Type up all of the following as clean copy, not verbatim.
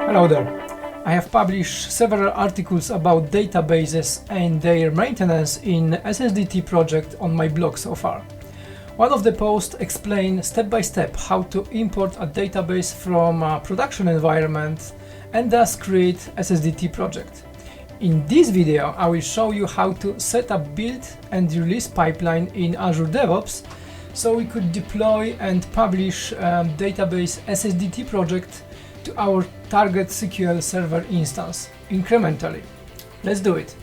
Hello there. I have published several articles about databases and their maintenance in SSDT project on my blog so far. One of the posts explains step by step how to import a database from a production environment and thus create SSDT project. In this video, I will show you how to set up build and release pipeline in Azure DevOps so we could deploy and publish database SSDT project to our target SQL Server instance incrementally. Let's do it.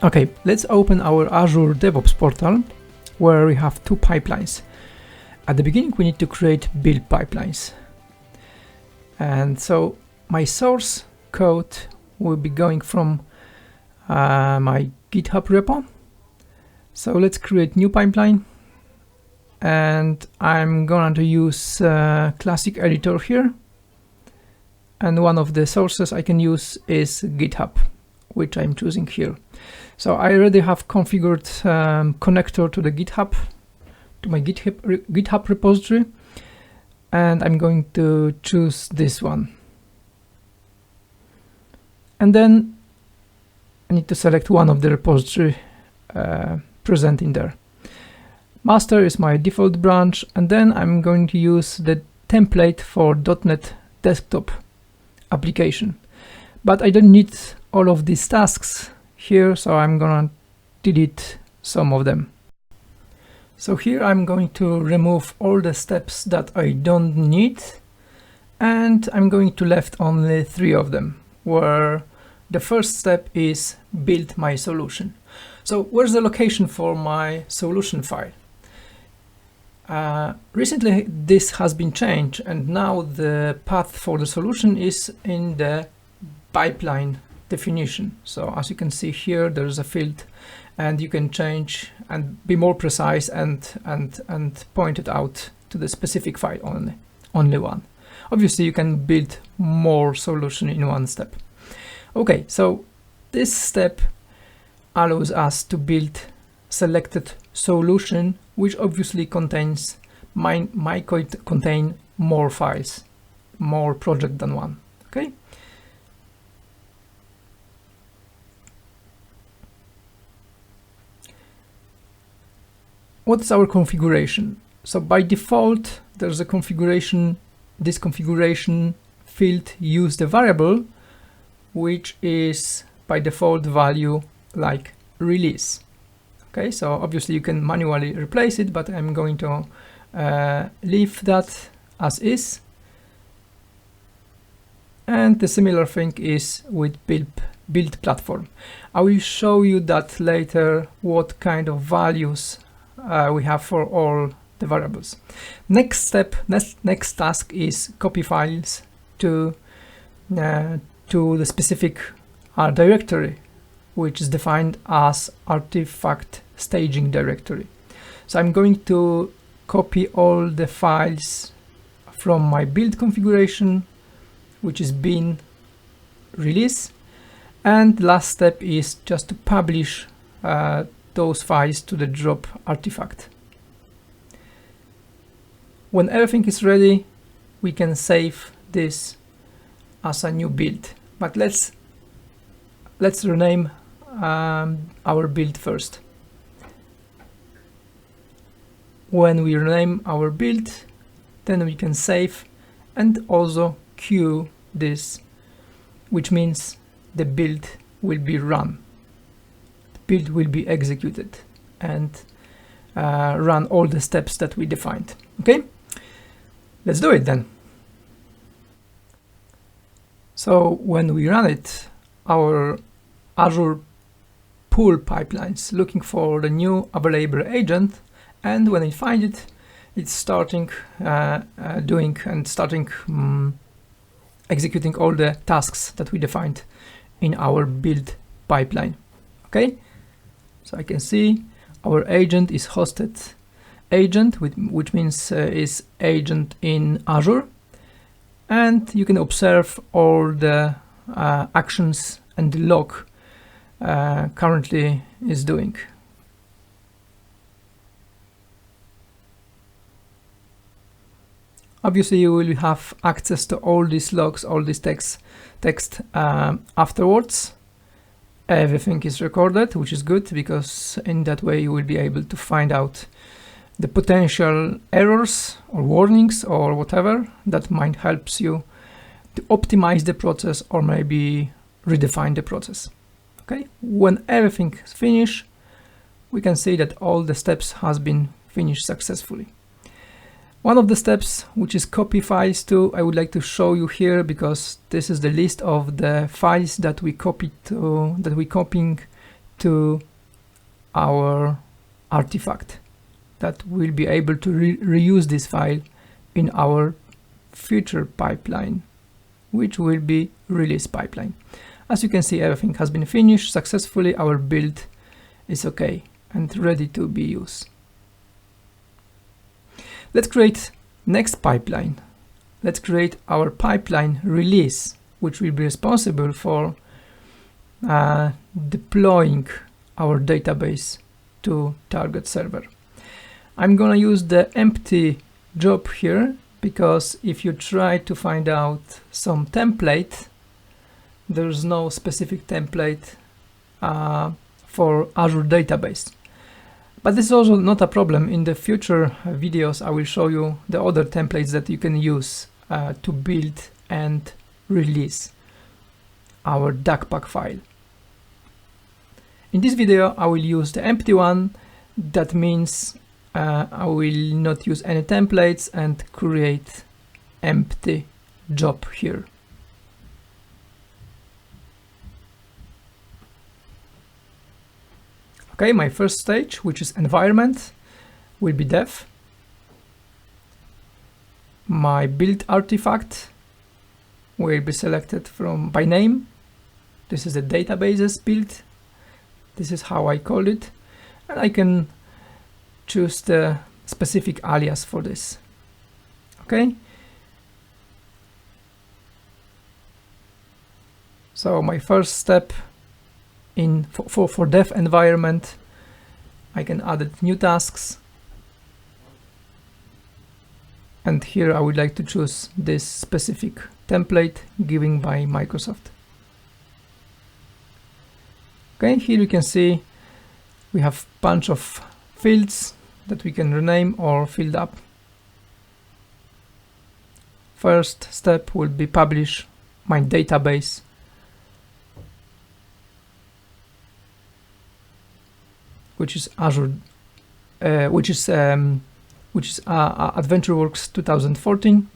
Okay, let's open our Azure DevOps portal where we have two pipelines. At the beginning we need to create build pipelines. And so my source code will be going from my GitHub repo. So let's create new pipeline. And I'm going to use classic editor here, and one of the sources I can use is GitHub, which I'm choosing here. So I already have configured connector to the GitHub, to my GitHub repository, and I'm going to choose this one. And then I need to select one of the repository present in there. Master is my default branch, and then I'm going to use the template for .NET Desktop application. But I don't need all of these tasks here, so I'm gonna delete some of them. So here I'm going to remove all the steps that I don't need, and I'm going to left only 3 of them, where the first step is build my solution. So where's the location for my solution file? Recently this has been changed, and now the path for the solution is in the pipeline definition. So as you can see here, there's a field, and you can change and be more precise and point it out to the specific file only one. Obviously you can build more solution in one step. Okay, so this step allows us to build selected solution, which obviously contains might contain more files, more project than one. Okay. What is our configuration? So by default, there's a configuration. This configuration field use the variable, which is by default value like release. Okay, so obviously you can manually replace it, but I'm going to leave that as is. And the similar thing is with build platform. I will show you that later, what kind of values we have for all the variables. Next step, next task is copy files to the specific directory, which is defined as artifact staging directory. So I'm going to copy all the files from my build configuration, which is bin release, and last step is just to publish those files to the drop artifact. When everything is ready, we can save this as a new build, but let's rename our build first. When we rename our build, then we can save and also queue this, which means the build will be run. The build will be executed and run all the steps that we defined. Okay, let's do it then. So when we run it, our Azure pull pipelines looking for the new available agent, and when it finds it, it's starting executing all the tasks that we defined in our build pipeline. Okay, so I can see our agent is hosted agent, which means is agent in Azure, and you can observe all the actions and the log currently is doing. Obviously, you will have access to all these logs, all this text afterwards. Everything is recorded, which is good, because in that way you will be able to find out the potential errors or warnings or whatever that might help you to optimize the process or maybe redefine the process. Okay, when everything is finished, we can see that all the steps has been finished successfully. One of the steps, which is copy files to, I would like to show you here, because this is the list of the files that we copying to our artifact, that we'll be able to reuse this file in our future pipeline, which will be release pipeline. As you can see, everything has been finished successfully. Our build is okay and ready to be used. Let's create next pipeline. Let's create our pipeline release, which will be responsible for deploying our database to target server. I'm gonna use the empty job here, because if you try to find out some template, there's no specific template for Azure database. But this is also not a problem. In the future videos, I will show you the other templates that you can use to build and release our DACPAC file. In this video, I will use the empty one. That means I will not use any templates and create empty job here. Okay, my first stage, which is environment, will be dev. My build artifact will be selected from by name. This is the databases build. This is how I call it. And I can choose the specific alias for this. Okay. So my first step for dev environment, I can add new tasks, and here I would like to choose this specific template given by Microsoft. Okay, here you can see we have a bunch of fields that we can rename or fill up. First step will be publish my database. Which is Azure, which is AdventureWorks 2014,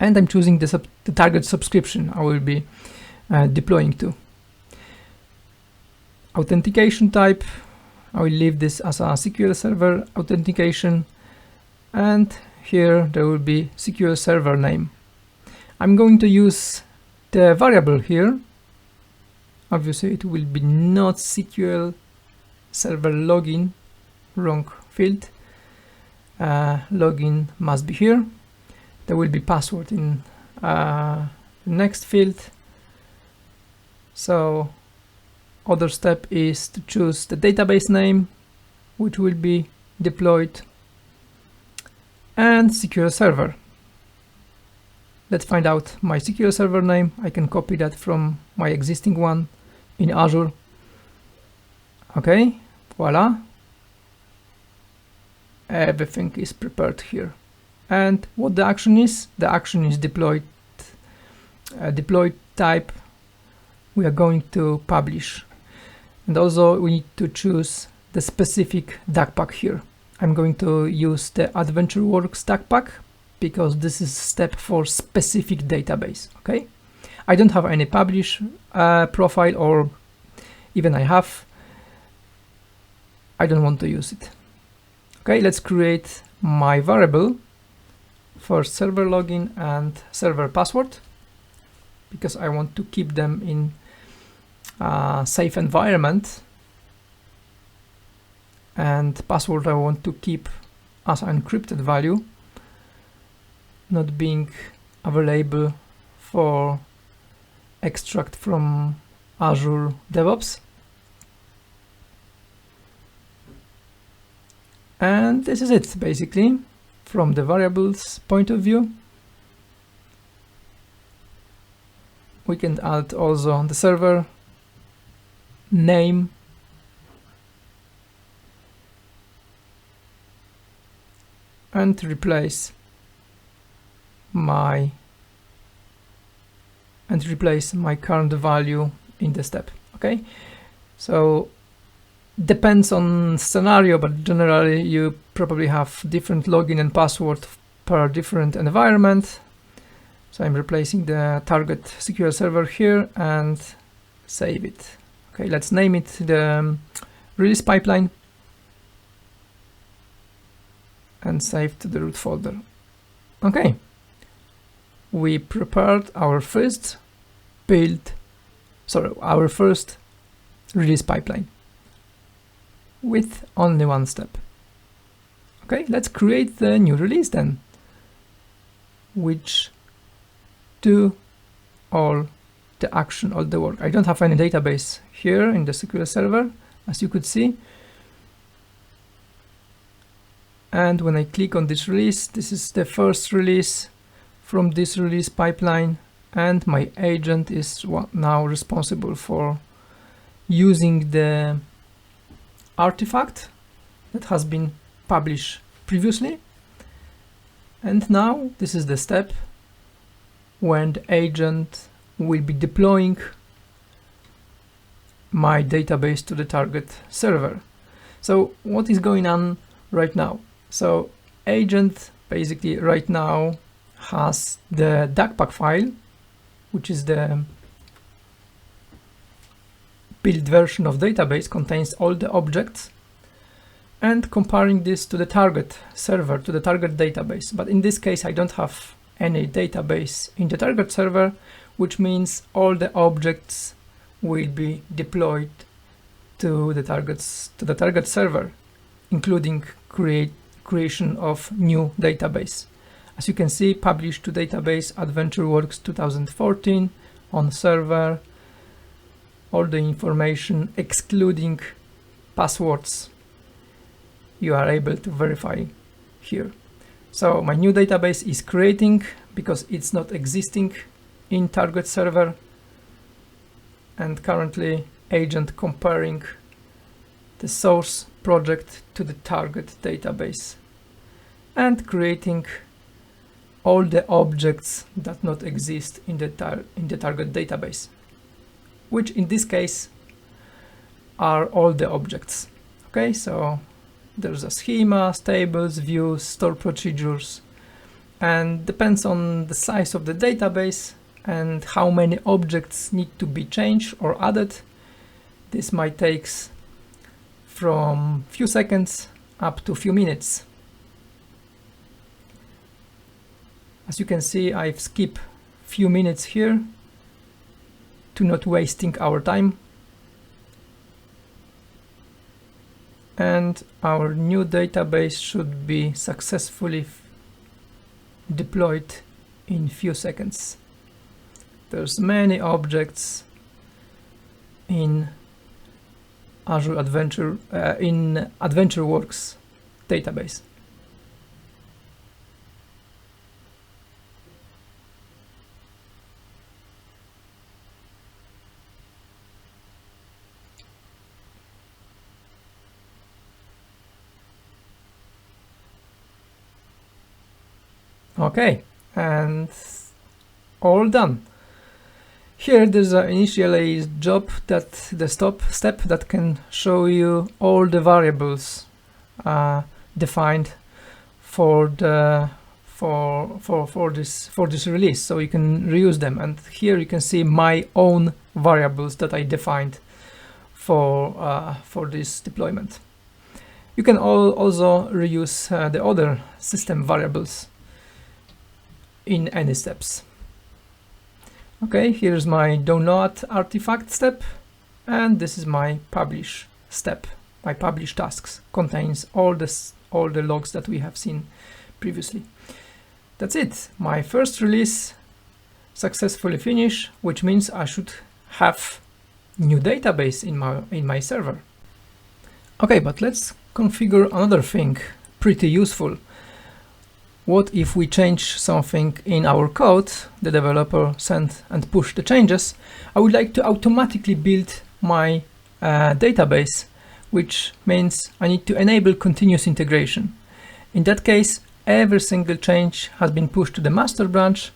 and I'm choosing the target subscription I will be deploying to. Authentication type, I will leave this as a SQL Server authentication, and here there will be SQL Server name. I'm going to use the variable here. Obviously, it will be not SQL Server login, wrong field. Login must be here. There will be password in the next field. So other step is to choose the database name, which will be deployed, and SQL Server. Let's find out my SQL Server name. I can copy that from my existing one in Azure. Okay, voila. Everything is prepared here. And what the action is? The action is deployed. Deployed type we are going to publish. And also we need to choose the specific DACPAC here. I'm going to use the AdventureWorks DACPAC because this is step for specific database. Okay, I don't have any publish profile, or even I have. I don't want to use it. Okay, let's create my variable for server login and server password, because I want to keep them in a safe environment, and password I want to keep as an encrypted value, not being available for extract from Azure DevOps. And this is it basically. from the variables point of view. We can add also the server name, and replace my current value in the step. Okay, so depends on scenario, but generally you probably have different login and password per different environment. So I'm replacing the target SQL server here and save it. Okay, let's name it the release pipeline and save to the root folder. Okay, we prepared our first release pipeline with only one step. Okay, let's create the new release then, which do all the action, all the work. I don't have any database here in the SQL server, as you could see. And when I click on this release, this is the first release from this release pipeline, and my agent is now responsible for using the artifact that has been published previously. And now this is the step when the agent will be deploying my database to the target server. So what is going on right now? So agent basically right now has the DACPAC file, which is the built version of database, contains all the objects, and comparing this to the target server, to the target database. But in this case I don't have any database in the target server, which means all the objects will be deployed to the target server, including creation of new database. As you can see, published to database AdventureWorks 2014 on server, all the information excluding passwords you are able to verify here. So my new database is creating because it's not existing in target server, and currently agent comparing the source project to the target database and creating all the objects that not exist in the target database, which in this case are all the objects. Okay, so there's a schema, tables, views, store procedures, and depends on the size of the database and how many objects need to be changed or added. This might take from few seconds up to few minutes. As you can see, I've skipped few minutes here to not wasting our time. And our new database should be successfully deployed in few seconds. There's many objects in Azure in AdventureWorks database. Okay, and all done. Here there's an initialize job, that the step that can show you all the variables defined for the for this release, so you can reuse them. And here you can see my own variables that I defined for this deployment. You can also reuse the other system variables in any steps. Okay, here's my download artifact step, and this is my publish step. My publish tasks contains all the logs that we have seen previously. That's it. My first release successfully finished, which means I should have new database in my server. Okay, but let's configure another thing pretty useful. what if we change something in our code, the developer sent and push the changes, I would like to automatically build my database, which means I need to enable continuous integration. In that case, every single change has been pushed to the master branch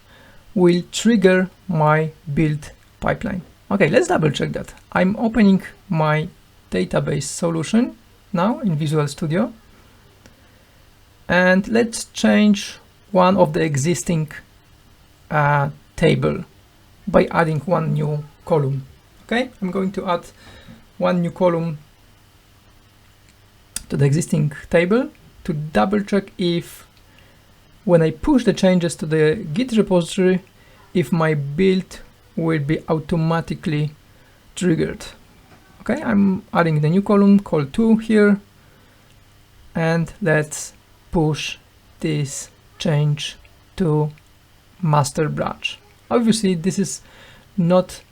will trigger my build pipeline. Okay, let's double check that. I'm opening my database solution now in Visual Studio. And let's change one of the existing table by adding one new column. Okay, I'm going to add one new column to the existing table to double check if when I push the changes to the Git repository, if my build will be automatically triggered. Okay, I'm adding the new column called 2 here, and let's push this change to master branch. Obviously, this is not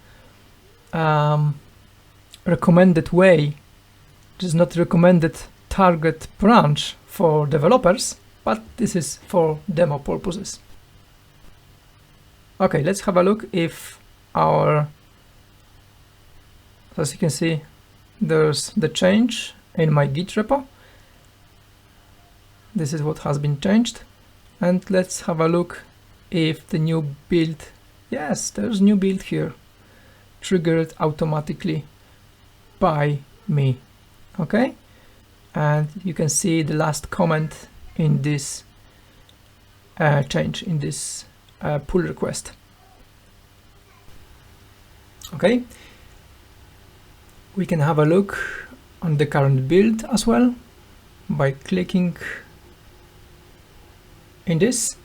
recommended way. This is not recommended target branch for developers, but this is for demo purposes. Okay, let's have a look if our, as you can see, there's the change in my Git repo. This is what has been changed. And let's have a look if the new build, yes, there's new build here, triggered automatically by me. Okay, and you can see the last comment in this change, in this pull request. Okay, we can have a look on the current build as well by clicking in this.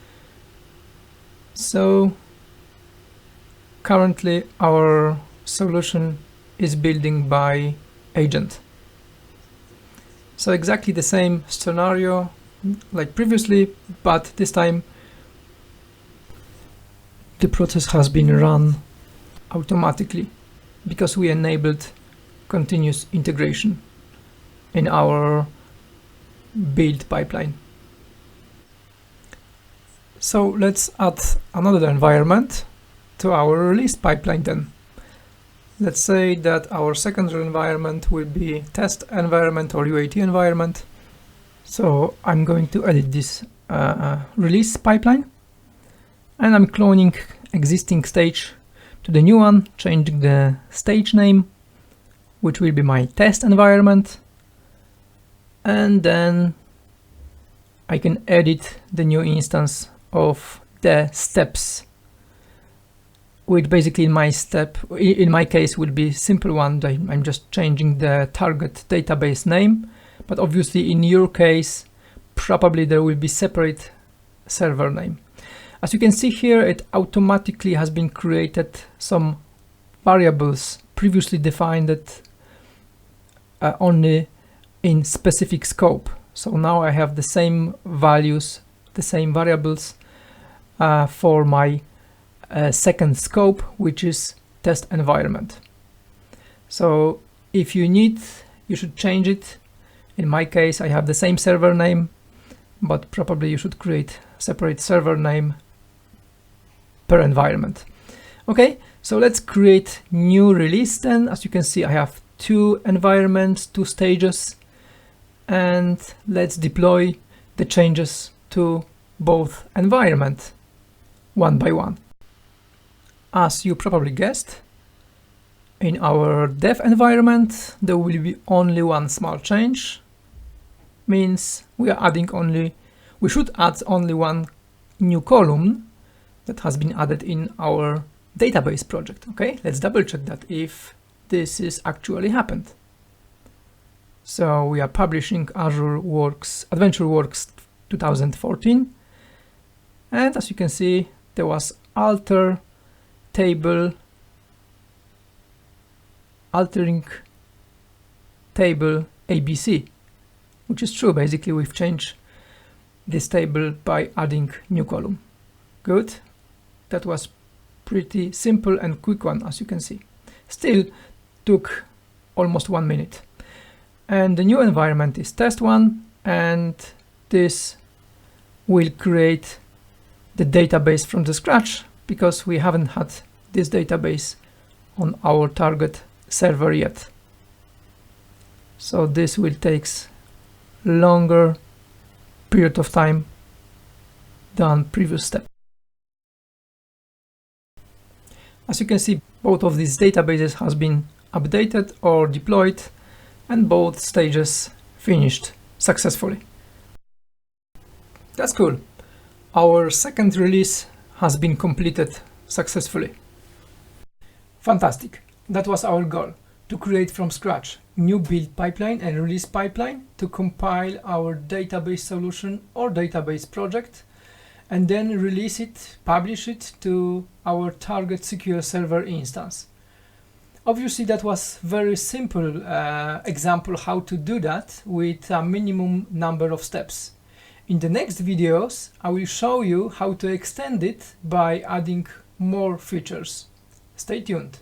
So currently our solution is building by agent. So exactly the same scenario like previously, but this time the process has been run automatically because we enabled continuous integration in our build pipeline. So let's add another environment to our release pipeline then. Let's say that our secondary environment will be test environment or UAT environment. So I'm going to edit this release pipeline, and I'm cloning existing stage to the new one, changing the stage name, which will be my test environment, and then I can edit the new instance of the steps, which basically in my case will be simple one. I'm just changing the target database name, but obviously in your case probably there will be separate server name. As you can see here, it automatically has been created some variables previously defined that only in specific scope. So now I have the same values, the same variables for my second scope, which is test environment. So if you need, you should change it. In my case, I have the same server name, but probably you should create separate server name per environment. Okay, so let's create new release then. As you can see, I have 2 environments, 2 stages, and let's deploy the changes to both environments one by one. As you probably guessed, in our dev environment there will be only one small change. Means we should add only one new column that has been added in our database project. Okay, let's double check that if this is actually happened. So we are publishing Azure Works, Adventure Works 2014, and as you can see, there was altering table ABC, which is true. Basically, we've changed this table by adding new column. Good. That was pretty simple and quick one, as you can see. Still took almost 1 minute. And the new environment is test1, and this will create the database from the scratch, because we haven't had this database on our target server yet. So this will take longer period of time than previous step. As you can see, both of these databases has been updated or deployed, and both stages finished successfully. That's cool. Our second release has been completed successfully. Fantastic. That was our goal, to create from scratch new build pipeline and release pipeline to compile our database solution or database project, and then release it, publish it to our target SQL Server instance. Obviously, that was very simple example how to do that with a minimum number of steps. In the next videos, I will show you how to extend it by adding more features. Stay tuned.